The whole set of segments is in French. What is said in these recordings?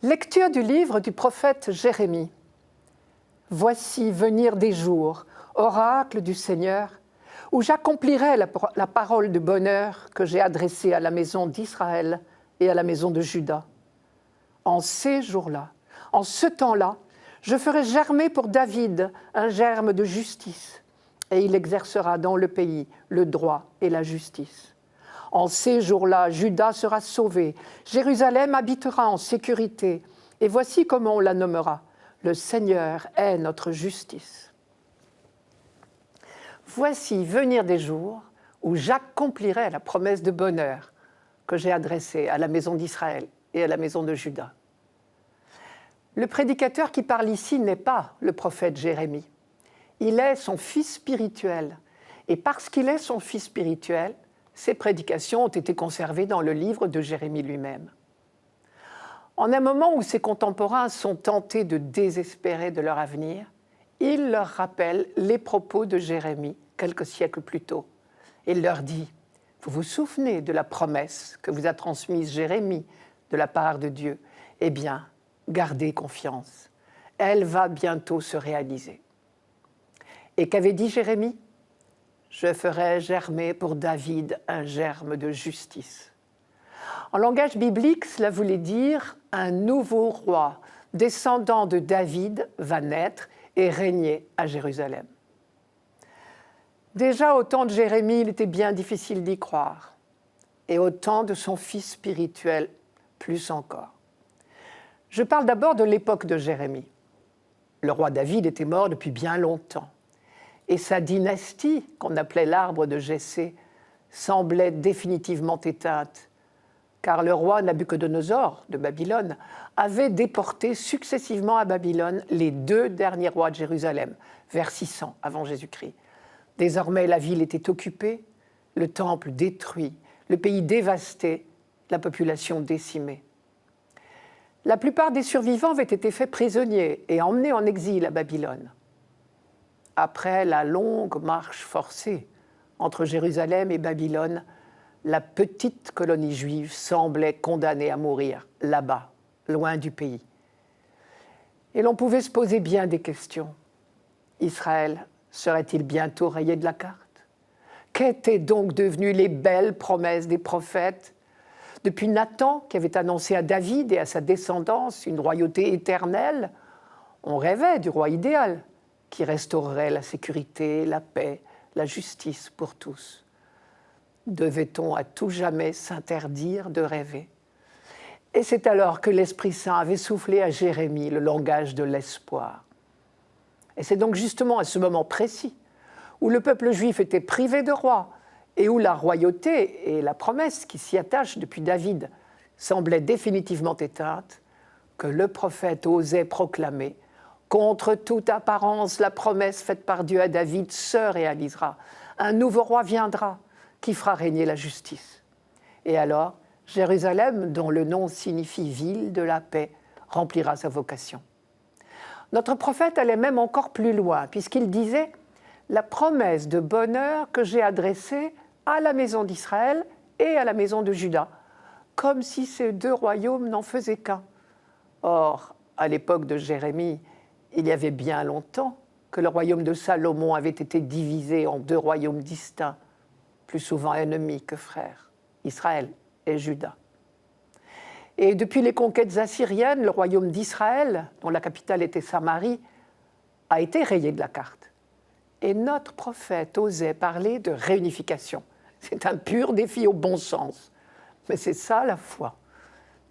Lecture du livre du prophète Jérémie. Voici venir des jours, oracle du Seigneur, où j'accomplirai la parole de bonheur que j'ai adressée à la maison d'Israël et à la maison de Juda. En ces jours-là, en ce temps-là, je ferai germer pour David un germe de justice, et il exercera dans le pays le droit et la justice. En ces jours-là, Juda sera sauvé, Jérusalem habitera en sécurité, et voici comment on la nommera. Le Seigneur est notre justice. Voici venir des jours où j'accomplirai la promesse de bonheur que j'ai adressée à la maison d'Israël et à la maison de Juda. Le prédicateur qui parle ici n'est pas le prophète Jérémie. Il est son fils spirituel. Et parce qu'il est son fils spirituel, ses prédications ont été conservées dans le livre de Jérémie lui-même. En un moment où ses contemporains sont tentés de désespérer de leur avenir, il leur rappelle les propos de Jérémie quelques siècles plus tôt. Il leur dit « Vous vous souvenez de la promesse que vous a transmise Jérémie de la part de Dieu ? Eh bien, gardez confiance. Elle va bientôt se réaliser. » Et qu'avait dit Jérémie ? « Je ferai germer pour David un germe de justice. » En langage biblique, cela voulait dire « un nouveau roi, descendant de David, va naître et régner à Jérusalem. » Déjà au temps de Jérémie, il était bien difficile d'y croire. Et au temps de son fils spirituel, plus encore. Je parle d'abord de l'époque de Jérémie. Le roi David était mort depuis bien longtemps. Et sa dynastie, qu'on appelait l'arbre de Jessé, semblait définitivement éteinte, car le roi Nabuchodonosor de Babylone avait déporté successivement à Babylone les 2 derniers rois de Jérusalem, vers 600 avant Jésus-Christ. Désormais, la ville était occupée, le temple détruit, le pays dévasté, la population décimée. La plupart des survivants avaient été faits prisonniers et emmenés en exil à Babylone. Après la longue marche forcée entre Jérusalem et Babylone, la petite colonie juive semblait condamnée à mourir là-bas, loin du pays. Et l'on pouvait se poser bien des questions. Israël serait-il bientôt rayé de la carte ? Qu'étaient donc devenues les belles promesses des prophètes ? Depuis Nathan, qui avait annoncé à David et à sa descendance une royauté éternelle, on rêvait du roi idéal, qui restaurerait la sécurité, la paix, la justice pour tous. Devait-on à tout jamais s'interdire de rêver ? Et c'est alors que l'Esprit Saint avait soufflé à Jérémie le langage de l'espoir. Et c'est donc justement à ce moment précis, où le peuple juif était privé de roi, et où la royauté et la promesse qui s'y attachent depuis David semblaient définitivement éteintes, que le prophète osait proclamer contre toute apparence, la promesse faite par Dieu à David se réalisera. Un nouveau roi viendra qui fera régner la justice. Et alors, Jérusalem, dont le nom signifie « ville de la paix », remplira sa vocation. Notre prophète allait même encore plus loin, puisqu'il disait « La promesse de bonheur que j'ai adressée à la maison d'Israël et à la maison de Juda », comme si ces 2 royaumes n'en faisaient qu'un. Or, à l'époque de Jérémie, il y avait bien longtemps que le royaume de Salomon avait été divisé en 2 royaumes distincts, plus souvent ennemis que frères, Israël et Juda. Et depuis les conquêtes assyriennes, le royaume d'Israël, dont la capitale était Samarie, a été rayé de la carte. Et notre prophète osait parler de réunification. C'est un pur défi au bon sens. Mais c'est ça la foi.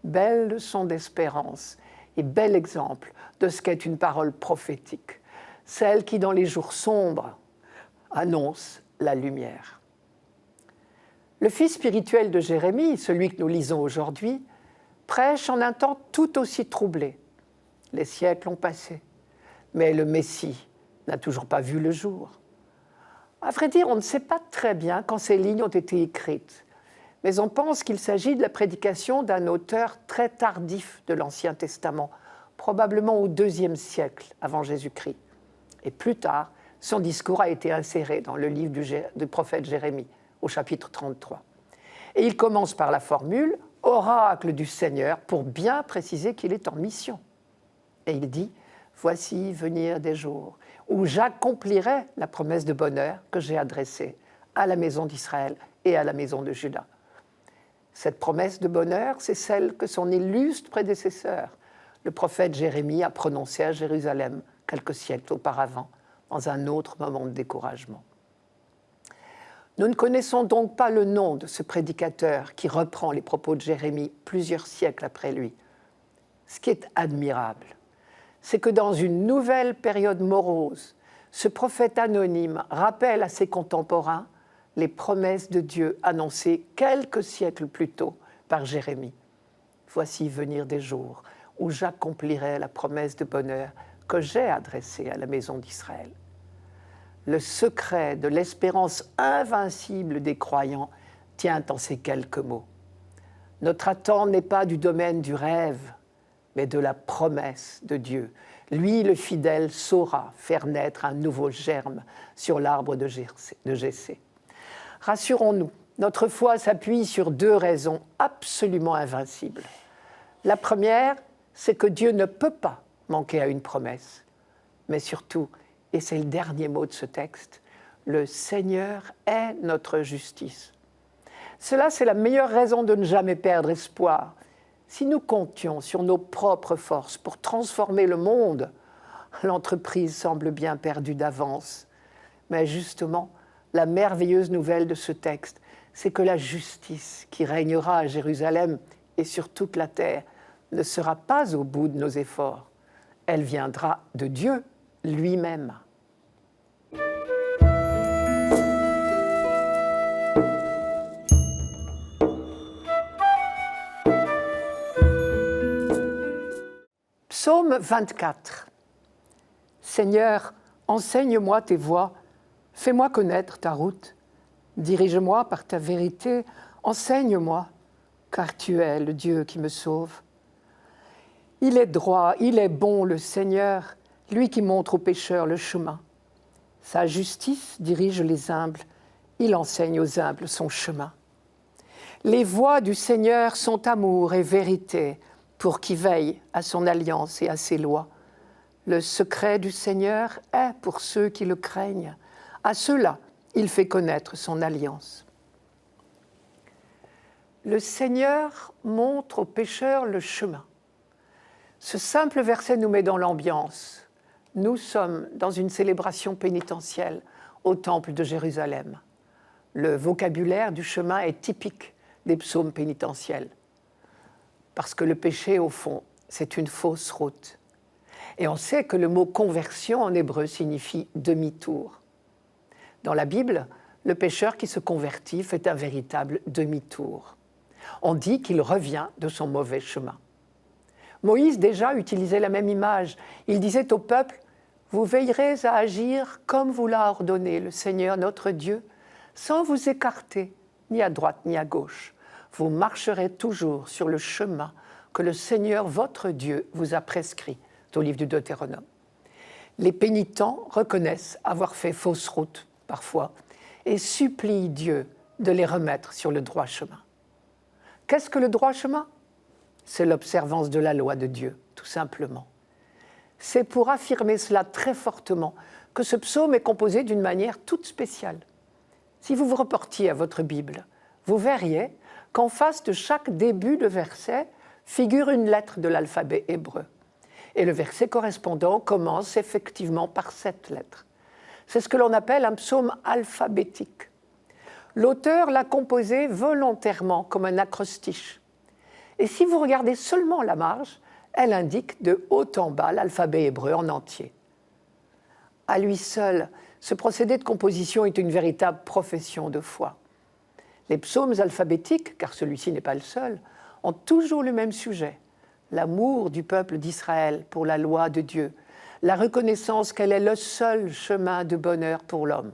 Belle leçon d'espérance et bel exemple de ce qu'est une parole prophétique, celle qui, dans les jours sombres, annonce la lumière. Le fils spirituel de Jérémie, celui que nous lisons aujourd'hui, prêche en un temps tout aussi troublé. Les siècles ont passé, mais le Messie n'a toujours pas vu le jour. À vrai dire, on ne sait pas très bien quand ces lignes ont été écrites, mais on pense qu'il s'agit de la prédication d'un auteur très tardif de l'Ancien Testament, probablement au IIe siècle avant Jésus-Christ. Et plus tard, son discours a été inséré dans le livre du prophète Jérémie, au chapitre 33. Et il commence par la formule « oracle du Seigneur, pour bien préciser qu'il est en mission. Et il dit, voici venir des jours où j'accomplirai la promesse de bonheur que j'ai adressée à la maison d'Israël et à la maison de Juda. Cette promesse de bonheur, c'est celle que son illustre prédécesseur, le prophète Jérémie, a prononcée à Jérusalem quelques siècles auparavant, dans un autre moment de découragement. Nous ne connaissons donc pas le nom de ce prédicateur qui reprend les propos de Jérémie plusieurs siècles après lui. Ce qui est admirable, c'est que dans une nouvelle période morose, ce prophète anonyme rappelle à ses contemporains les promesses de Dieu annoncées quelques siècles plus tôt par Jérémie. Voici venir des jours où j'accomplirai la promesse de bonheur que j'ai adressée à la maison d'Israël. Le secret de l'espérance invincible des croyants tient en ces quelques mots. Notre attente n'est pas du domaine du rêve, mais de la promesse de Dieu. Lui, le fidèle, saura faire naître un nouveau germe sur l'arbre de Jessé. Rassurons-nous, notre foi s'appuie sur deux raisons absolument invincibles. La première, c'est que Dieu ne peut pas manquer à une promesse. Mais surtout, et c'est le dernier mot de ce texte, le Seigneur est notre justice. Cela, c'est la meilleure raison de ne jamais perdre espoir. Si nous comptions sur nos propres forces pour transformer le monde, l'entreprise semble bien perdue d'avance. Mais justement, la merveilleuse nouvelle de ce texte, c'est que la justice qui régnera à Jérusalem et sur toute la terre ne sera pas au bout de nos efforts. Elle viendra de Dieu lui-même. Psaume 24. Seigneur, enseigne-moi tes voies, fais-moi connaître ta route. Dirige-moi par ta vérité, enseigne-moi, car tu es le Dieu qui me sauve. Il est droit, il est bon le Seigneur, lui qui montre aux pécheurs le chemin. Sa justice dirige les humbles, il enseigne aux humbles son chemin. Les voies du Seigneur sont amour et vérité pour qui veille à son alliance et à ses lois. Le secret du Seigneur est pour ceux qui le craignent. À ceux-là, il fait connaître son alliance. Le Seigneur montre aux pécheurs le chemin. Ce simple verset nous met dans l'ambiance. Nous sommes dans une célébration pénitentielle au Temple de Jérusalem. Le vocabulaire du chemin est typique des psaumes pénitentiels. Parce que le péché, au fond, c'est une fausse route. Et on sait que le mot conversion en hébreu signifie demi-tour. Dans la Bible, le pécheur qui se convertit fait un véritable demi-tour. On dit qu'il revient de son mauvais chemin. Moïse déjà utilisait la même image. Il disait au peuple, « Vous veillerez à agir comme vous l'a ordonné le Seigneur notre Dieu, sans vous écarter ni à droite ni à gauche. Vous marcherez toujours sur le chemin que le Seigneur votre Dieu vous a prescrit. » Au livre du Deutéronome. Les pénitents reconnaissent avoir fait fausse route parfois et supplient Dieu de les remettre sur le droit chemin. Qu'est-ce que le droit chemin ? C'est l'observance de la loi de Dieu, tout simplement. C'est pour affirmer cela très fortement que ce psaume est composé d'une manière toute spéciale. Si vous vous reportiez à votre Bible, vous verriez qu'en face de chaque début de verset figure une lettre de l'alphabet hébreu. Et le verset correspondant commence effectivement par cette lettre. C'est ce que l'on appelle un psaume alphabétique. L'auteur l'a composé volontairement comme un acrostiche. Et si vous regardez seulement la marge, elle indique de haut en bas l'alphabet hébreu en entier. À lui seul, ce procédé de composition est une véritable profession de foi. Les psaumes alphabétiques, car celui-ci n'est pas le seul, ont toujours le même sujet. L'amour du peuple d'Israël pour la loi de Dieu, la reconnaissance qu'elle est le seul chemin de bonheur pour l'homme.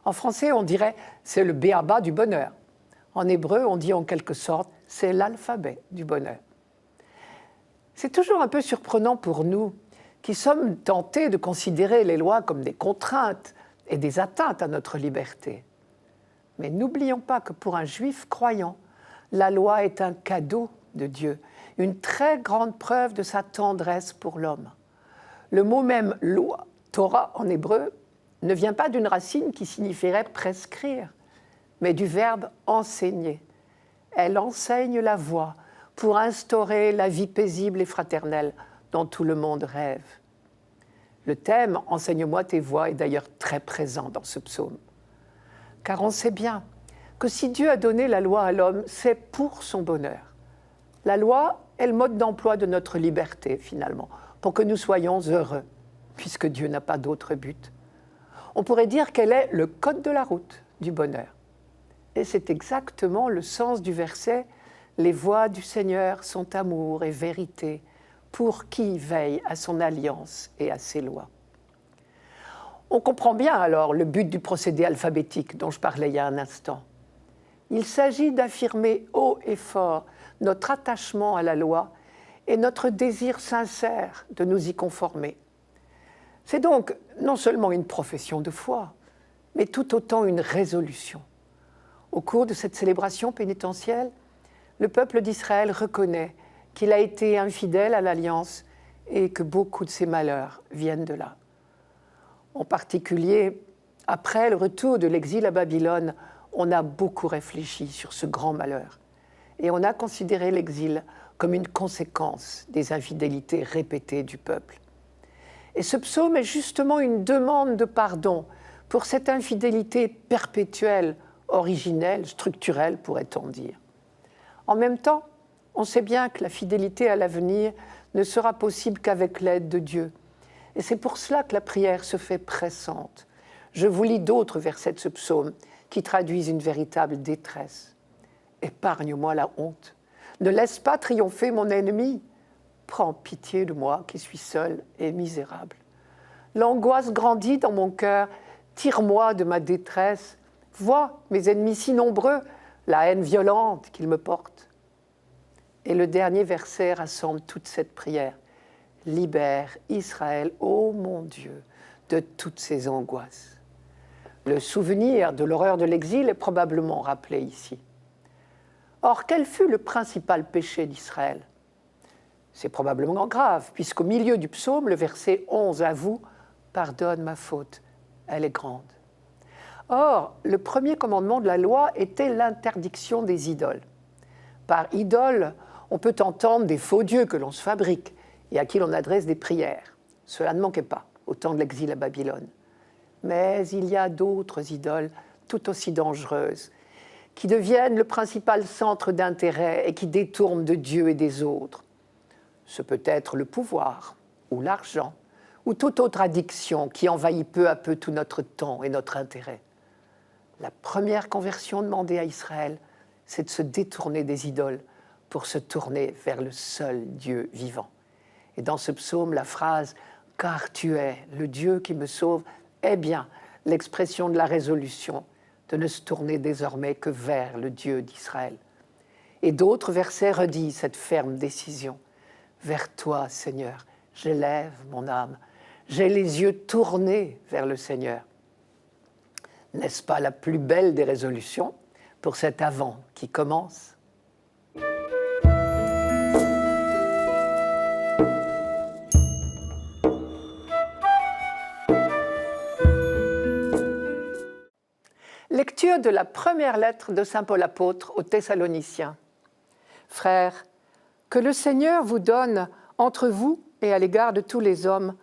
En français, on dirait « c'est le b.a.-ba du bonheur ». En hébreu, on dit en quelque sorte « c'est l'alphabet du bonheur ». C'est toujours un peu surprenant pour nous, qui sommes tentés de considérer les lois comme des contraintes et des atteintes à notre liberté. Mais n'oublions pas que pour un juif croyant, La loi est un cadeau de Dieu, une très grande preuve de sa tendresse pour l'homme. Le mot même loi, Torah en hébreu, ne vient pas d'une racine qui signifierait prescrire, mais du verbe enseigner. Elle enseigne la voie pour instaurer la vie paisible et fraternelle dont tout le monde rêve. Le thème « Enseigne-moi tes voies » est d'ailleurs très présent dans ce psaume. Car on sait bien que si Dieu a donné la loi à l'homme, c'est pour son bonheur. La loi est le mode d'emploi de notre liberté, finalement, pour que nous soyons heureux, puisque Dieu n'a pas d'autre but. On pourrait dire qu'elle est le code de la route du bonheur. Et c'est exactement le sens du verset « Les voies du Seigneur sont amour et vérité pour qui veille à son alliance et à ses lois. » On comprend bien alors le but du procédé alphabétique dont je parlais il y a un instant. Il s'agit d'affirmer haut et fort notre attachement à la loi et notre désir sincère de nous y conformer. C'est donc non seulement une profession de foi, mais tout autant une résolution. Au cours de cette célébration pénitentielle, le peuple d'Israël reconnaît qu'il a été infidèle à l'Alliance et que beaucoup de ses malheurs viennent de là. En particulier, après le retour de l'exil à Babylone, on a beaucoup réfléchi sur ce grand malheur et on a considéré l'exil comme une conséquence des infidélités répétées du peuple. Et ce psaume est justement une demande de pardon pour cette infidélité perpétuelle, originelle, structurelle, pourrait-on dire. En même temps, on sait bien que la fidélité à l'avenir ne sera possible qu'avec l'aide de Dieu. Et c'est pour cela que la prière se fait pressante. Je vous lis d'autres versets de ce psaume qui traduisent une véritable détresse. « Épargne-moi la honte. Ne laisse pas triompher mon ennemi. Prends pitié de moi qui suis seul et misérable. L'angoisse grandit dans mon cœur. Tire-moi de ma détresse. Vois mes ennemis si nombreux, la haine violente qu'ils me portent. » Et le dernier verset rassemble toute cette prière. « Libère Israël, ô mon Dieu, de toutes ses angoisses. » Le souvenir de l'horreur de l'exil est probablement rappelé ici. Or, quel fut le principal péché d'Israël ? C'est probablement grave, puisqu'au milieu du psaume, le verset 11 avoue « Pardonne ma faute, elle est grande ». Or, le premier commandement de la loi était l'interdiction des idoles. Par idole, on peut entendre des faux dieux que l'on se fabrique et à qui l'on adresse des prières. Cela ne manquait pas au temps de l'exil à Babylone. Mais il y a d'autres idoles tout aussi dangereuses qui deviennent le principal centre d'intérêt et qui détournent de Dieu et des autres. Ce peut être le pouvoir ou l'argent ou toute autre addiction qui envahit peu à peu tout notre temps et notre intérêt. La première conversion demandée à Israël, c'est de se détourner des idoles pour se tourner vers le seul Dieu vivant. Et dans ce psaume, la phrase « Car tu es le Dieu qui me sauve » est bien l'expression de la résolution de ne se tourner désormais que vers le Dieu d'Israël. Et d'autres versets redisent cette ferme décision. « Vers toi, Seigneur, j'élève mon âme. J'ai les yeux tournés vers le Seigneur. » N'est-ce pas la plus belle des résolutions pour cet Avant qui commence ? Lecture de la première lettre de saint Paul apôtre aux Thessaloniciens. Frères, que le Seigneur vous donne, entre vous et à l'égard de tous les hommes,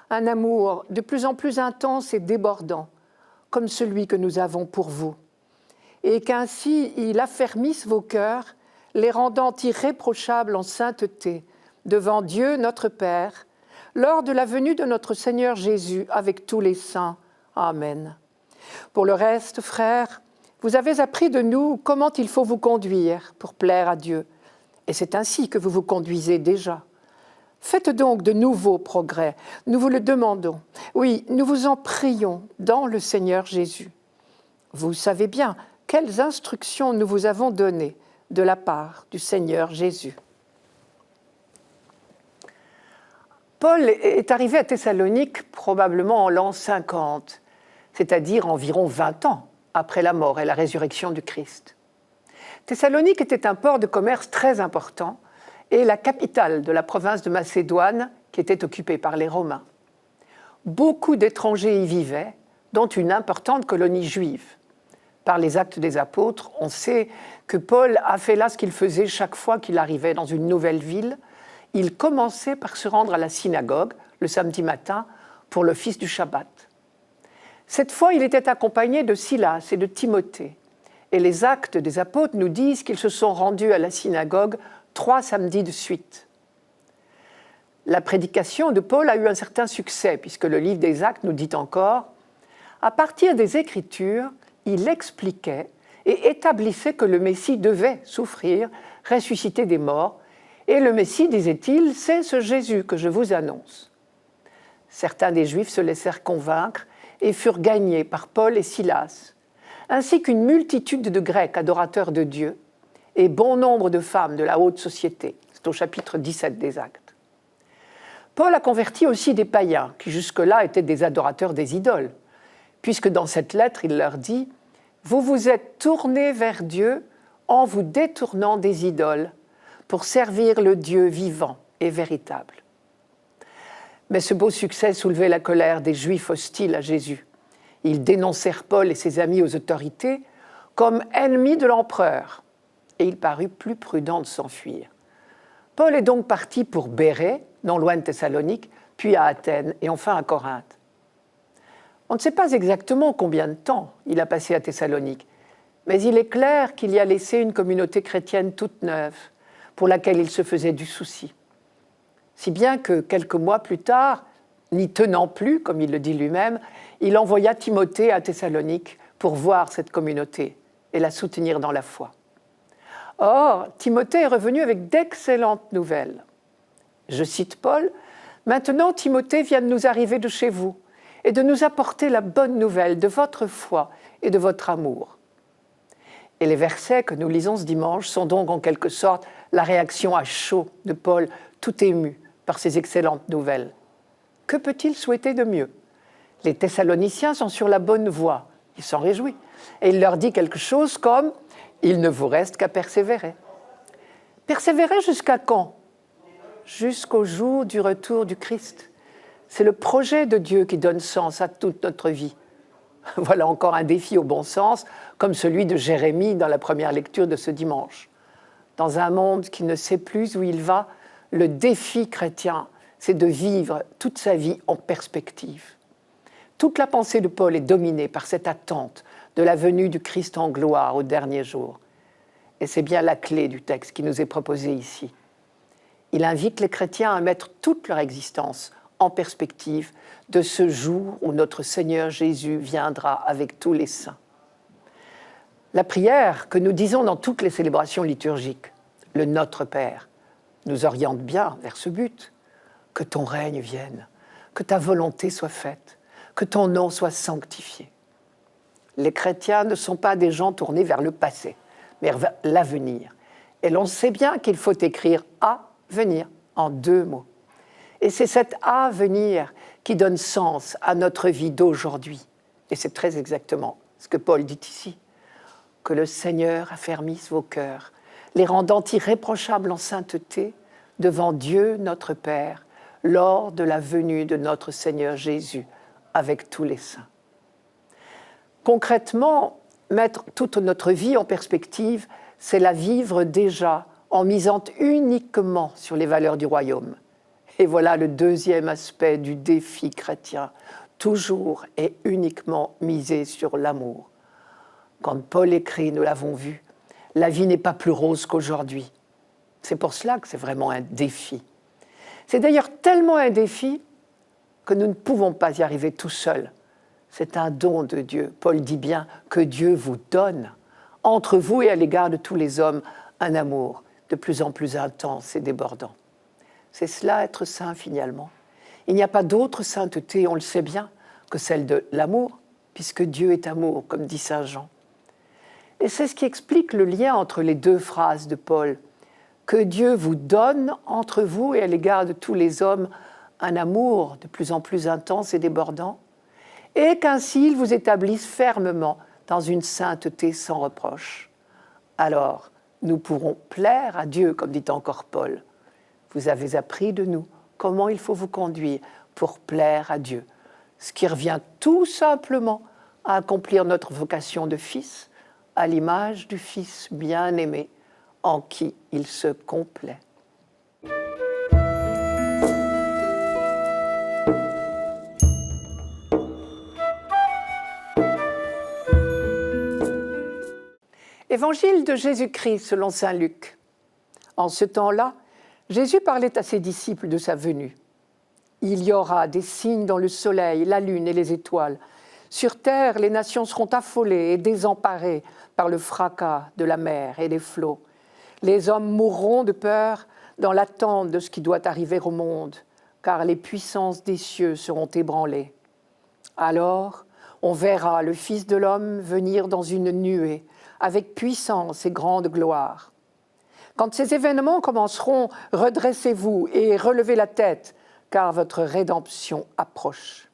un amour de plus en plus intense et débordant, comme celui que nous avons pour vous, et qu'ainsi il affermisse vos cœurs, les rendant irréprochables en sainteté devant Dieu notre Père, lors de la venue de notre Seigneur Jésus avec tous les saints. Amen. Pour le reste, frères, vous avez appris de nous comment il faut vous conduire pour plaire à Dieu, et c'est ainsi que vous vous conduisez déjà. Faites donc de nouveaux progrès, nous vous le demandons. Oui, nous vous en prions dans le Seigneur Jésus. Vous savez bien quelles instructions nous vous avons données de la part du Seigneur Jésus. Paul est arrivé à Thessalonique probablement en l'an 50, c'est-à-dire environ 20 ans après la mort et la résurrection du Christ. Thessalonique était un port de commerce très important et la capitale de la province de Macédoine qui était occupée par les Romains. Beaucoup d'étrangers y vivaient, dont une importante colonie juive. Par les Actes des Apôtres, on sait que Paul a fait là ce qu'il faisait chaque fois qu'il arrivait dans une nouvelle ville. Il commençait par se rendre à la synagogue le samedi matin pour l'office du Shabbat. Cette fois, il était accompagné de Silas et de Timothée. Et les Actes des Apôtres nous disent qu'ils se sont rendus à la synagogue 3 samedis de suite. La prédication de Paul a eu un certain succès, puisque le livre des Actes nous dit encore « À partir des Écritures, il expliquait et établissait que le Messie devait souffrir, ressusciter des morts, et le Messie, disait-il, c'est ce Jésus que je vous annonce. » Certains des Juifs se laissèrent convaincre et furent gagnés par Paul et Silas, ainsi qu'une multitude de Grecs adorateurs de Dieu et bon nombre de femmes de la haute société. C'est au chapitre 17 des Actes. Paul a converti aussi des païens qui jusque-là étaient des adorateurs des idoles, puisque dans cette lettre, il leur dit « Vous vous êtes tournés vers Dieu en vous détournant des idoles pour servir le Dieu vivant et véritable. » Mais ce beau succès soulevait la colère des Juifs hostiles à Jésus. Ils dénoncèrent Paul et ses amis aux autorités comme ennemis de l'empereur, et il parut plus prudent de s'enfuir. Paul est donc parti pour Bérée, non loin de Thessalonique, puis à Athènes et enfin à Corinthe. On ne sait pas exactement combien de temps il a passé à Thessalonique, mais il est clair qu'il y a laissé une communauté chrétienne toute neuve, pour laquelle il se faisait du souci. Si bien que quelques mois plus tard, n'y tenant plus, comme il le dit lui-même, il envoya Timothée à Thessalonique pour voir cette communauté et la soutenir dans la foi. Or, Timothée est revenu avec d'excellentes nouvelles. Je cite Paul, « Maintenant, Timothée vient de nous arriver de chez vous et de nous apporter la bonne nouvelle de votre foi et de votre amour. » Et les versets que nous lisons ce dimanche sont donc en quelque sorte la réaction à chaud de Paul, tout ému par ces excellentes nouvelles. Que peut-il souhaiter de mieux ? Les Thessaloniciens sont sur la bonne voie, il s'en réjouit. Et il leur dit quelque chose comme « Il ne vous reste qu'à persévérer ». Persévérer jusqu'à quand ? Jusqu'au jour du retour du Christ. C'est le projet de Dieu qui donne sens à toute notre vie. Voilà encore un défi au bon sens, comme celui de Jérémie dans la première lecture de ce dimanche. Dans un monde qui ne sait plus où il va, le défi chrétien, c'est de vivre toute sa vie en perspective. Toute la pensée de Paul est dominée par cette attente de la venue du Christ en gloire au dernier jour. Et c'est bien la clé du texte qui nous est proposé ici. Il invite les chrétiens à mettre toute leur existence en perspective de ce jour où notre Seigneur Jésus viendra avec tous les saints. La prière que nous disons dans toutes les célébrations liturgiques, le Notre Père, nous oriente bien vers ce but. Que ton règne vienne, que ta volonté soit faite, que ton nom soit sanctifié. Les chrétiens ne sont pas des gens tournés vers le passé, mais vers l'avenir. Et l'on sait bien qu'il faut écrire « à venir » en 2 mots. Et c'est cet « à venir » qui donne sens à notre vie d'aujourd'hui. Et c'est très exactement ce que Paul dit ici. Que le Seigneur affermisse vos cœurs, les rendant irréprochables en sainteté devant Dieu notre Père, lors de la venue de notre Seigneur Jésus avec tous les saints. Concrètement, mettre toute notre vie en perspective, c'est la vivre déjà en misant uniquement sur les valeurs du royaume. Et voilà le deuxième aspect du défi chrétien, toujours et uniquement miser sur l'amour. Quand Paul écrit, nous l'avons vu, la vie n'est pas plus rose qu'aujourd'hui. C'est pour cela que c'est vraiment un défi. C'est d'ailleurs tellement un défi que nous ne pouvons pas y arriver tout seuls. C'est un don de Dieu. Paul dit bien que Dieu vous donne, entre vous et à l'égard de tous les hommes, un amour de plus en plus intense et débordant. C'est cela être saint finalement. Il n'y a pas d'autre sainteté, on le sait bien, que celle de l'amour, puisque Dieu est amour, comme dit saint Jean. Et c'est ce qui explique le lien entre les 2 phrases de Paul. Que Dieu vous donne entre vous et à l'égard de tous les hommes un amour de plus en plus intense et débordant, et qu'ainsi il vous établisse fermement dans une sainteté sans reproche. Alors, nous pourrons plaire à Dieu, comme dit encore Paul. Vous avez appris de nous comment il faut vous conduire pour plaire à Dieu, ce qui revient tout simplement à accomplir notre vocation de fils à l'image du Fils bien-aimé en qui il se complaît. Évangile de Jésus-Christ selon saint Luc. En ce temps-là, Jésus parlait à ses disciples de sa venue. Il y aura des signes dans le soleil, la lune et les étoiles. Sur terre, les nations seront affolées et désemparées par le fracas de la mer et des flots. Les hommes mourront de peur dans l'attente de ce qui doit arriver au monde, car les puissances des cieux seront ébranlées. Alors, on verra le Fils de l'homme venir dans une nuée, avec puissance et grande gloire. Quand ces événements commenceront, redressez-vous et relevez la tête, car votre rédemption approche.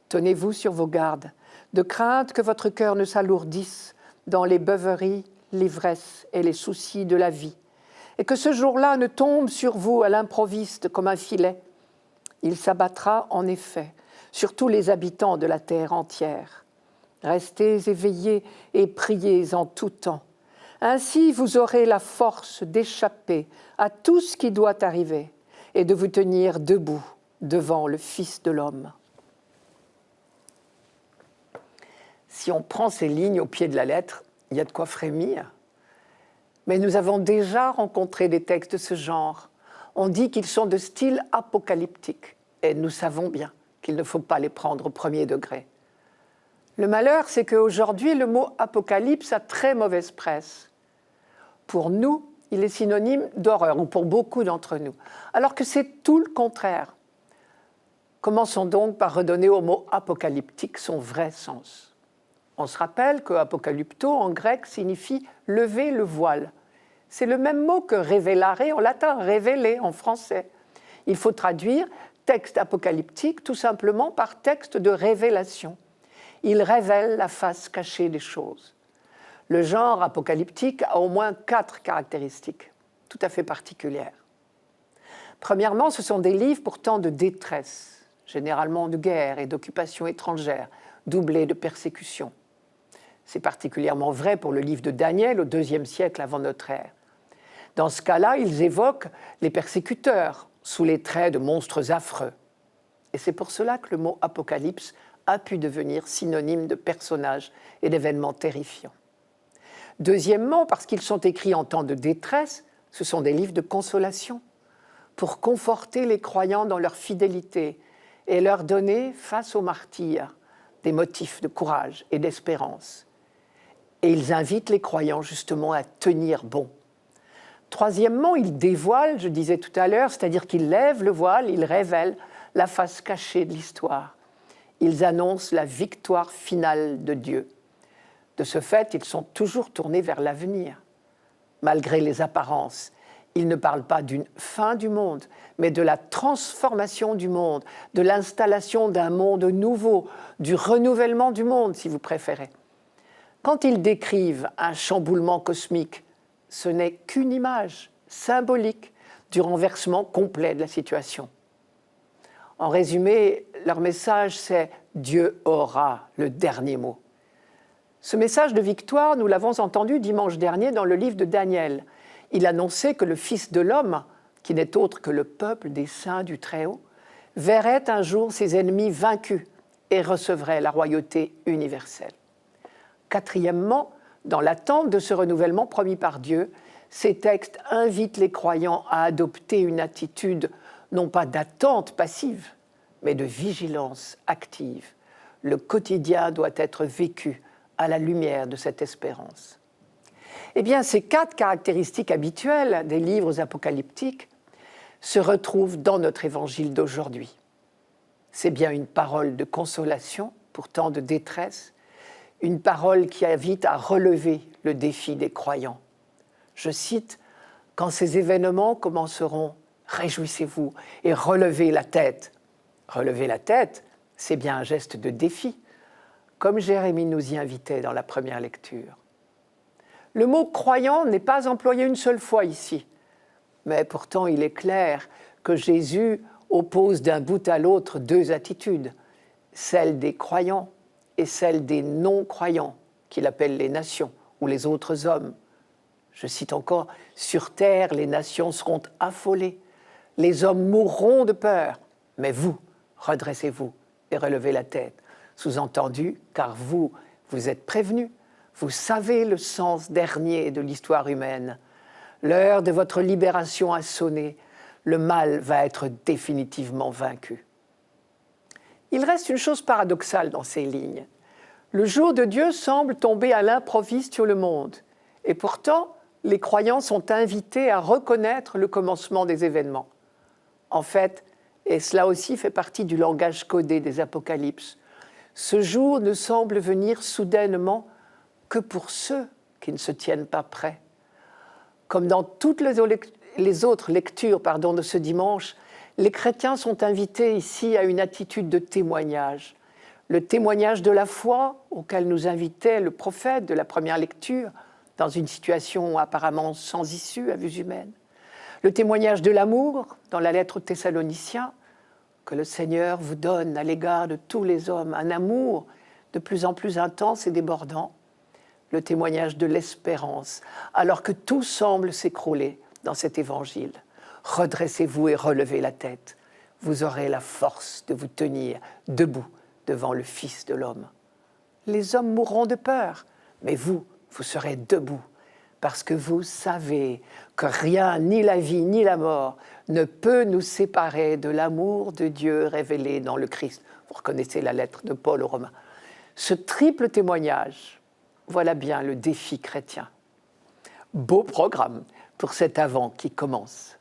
Tenez-vous sur vos gardes, de crainte que votre cœur ne s'alourdisse dans les beuveries, l'ivresse et les soucis de la vie, et que ce jour-là ne tombe sur vous à l'improviste comme un filet. Il s'abattra en effet sur tous les habitants de la terre entière. Restez éveillés et priez en tout temps. Ainsi, vous aurez la force d'échapper à tout ce qui doit arriver et de vous tenir debout devant le Fils de l'homme. Si on prend ces lignes au pied de la lettre, il y a de quoi frémir. Mais nous avons déjà rencontré des textes de ce genre. On dit qu'ils sont de style apocalyptique, et nous savons bien qu'il ne faut pas les prendre au premier degré. Le malheur, c'est qu'aujourd'hui, le mot apocalypse a très mauvaise presse. Pour nous, il est synonyme d'horreur, ou pour beaucoup d'entre nous, alors que c'est tout le contraire. Commençons donc par redonner au mot apocalyptique son vrai sens. On se rappelle que apocalypto en grec signifie lever le voile. C'est le même mot que révélare en latin, révéler en français. Il faut traduire texte apocalyptique tout simplement par texte de révélation. Il révèle la face cachée des choses. Le genre apocalyptique a au moins 4 caractéristiques tout à fait particulières. Premièrement, ce sont des livres pourtant de détresse, généralement de guerre et d'occupation étrangère, doublés de persécutions. C'est particulièrement vrai pour le livre de Daniel au IIe siècle avant notre ère. Dans ce cas-là, ils évoquent les persécuteurs sous les traits de monstres affreux. Et c'est pour cela que le mot apocalypse a pu devenir synonyme de personnages et d'événements terrifiants. Deuxièmement, parce qu'ils sont écrits en temps de détresse, ce sont des livres de consolation, pour conforter les croyants dans leur fidélité et leur donner, face aux martyrs, des motifs de courage et d'espérance. Et ils invitent les croyants justement à tenir bon. Troisièmement, ils dévoilent, je disais tout à l'heure, c'est-à-dire qu'ils lèvent le voile, ils révèlent la face cachée de l'histoire. Ils annoncent la victoire finale de Dieu. De ce fait, ils sont toujours tournés vers l'avenir. Malgré les apparences, ils ne parlent pas d'une fin du monde, mais de la transformation du monde, de l'installation d'un monde nouveau, du renouvellement du monde, si vous préférez. Quand ils décrivent un chamboulement cosmique, ce n'est qu'une image symbolique du renversement complet de la situation. En résumé, leur message, c'est « Dieu aura le dernier mot ». Ce message de victoire, nous l'avons entendu dimanche dernier dans le livre de Daniel. Il annonçait que le Fils de l'homme, qui n'est autre que le peuple des saints du Très-Haut, verrait un jour ses ennemis vaincus et recevrait la royauté universelle. Quatrièmement, dans l'attente de ce renouvellement promis par Dieu, ces textes invitent les croyants à adopter une attitude non pas d'attente passive, mais de vigilance active. Le quotidien doit être vécu à la lumière de cette espérance. Eh bien, ces 4 caractéristiques habituelles des livres apocalyptiques se retrouvent dans notre évangile d'aujourd'hui. C'est bien une parole de consolation pour tant de détresse, une parole qui invite à relever le défi des croyants. Je cite, « Quand ces événements commenceront, réjouissez-vous et relevez la tête. » Relever la tête, c'est bien un geste de défi, comme Jérémie nous y invitait dans la première lecture. Le mot croyant n'est pas employé une seule fois ici, mais pourtant il est clair que Jésus oppose d'un bout à l'autre deux attitudes, celle des croyants et celle des non-croyants, qu'il appelle les nations ou les autres hommes. Je cite encore, « Sur terre, les nations seront affolées, les hommes mourront de peur, mais vous, redressez-vous et relevez la tête. » Sous-entendu, car vous êtes prévenus, vous savez le sens dernier de l'histoire humaine. L'heure de votre libération a sonné, le mal va être définitivement vaincu. Il reste une chose paradoxale dans ces lignes. Le jour de Dieu semble tomber à l'improviste sur le monde, et pourtant, les croyants sont invités à reconnaître le commencement des événements. En fait, et cela aussi fait partie du langage codé des Apocalypses, ce jour ne semble venir soudainement que pour ceux qui ne se tiennent pas prêts. Comme dans toutes les autres lectures de ce dimanche, les chrétiens sont invités ici à une attitude de témoignage. Le témoignage de la foi auquel nous invitait le prophète de la première lecture, dans une situation apparemment sans issue à vue humaine. Le témoignage de l'amour, dans la lettre aux Thessaloniciens, que le Seigneur vous donne à l'égard de tous les hommes, un amour de plus en plus intense et débordant. Le témoignage de l'espérance, alors que tout semble s'écrouler dans cet évangile. Redressez-vous et relevez la tête. Vous aurez la force de vous tenir debout devant le Fils de l'homme. Les hommes mourront de peur, mais vous serez debout, parce que vous savez que rien, ni la vie, ni la mort, ne peut nous séparer de l'amour de Dieu révélé dans le Christ. Vous reconnaissez la lettre de Paul aux Romains. Ce triple témoignage, voilà bien le défi chrétien. Beau programme pour cet Avent qui commence.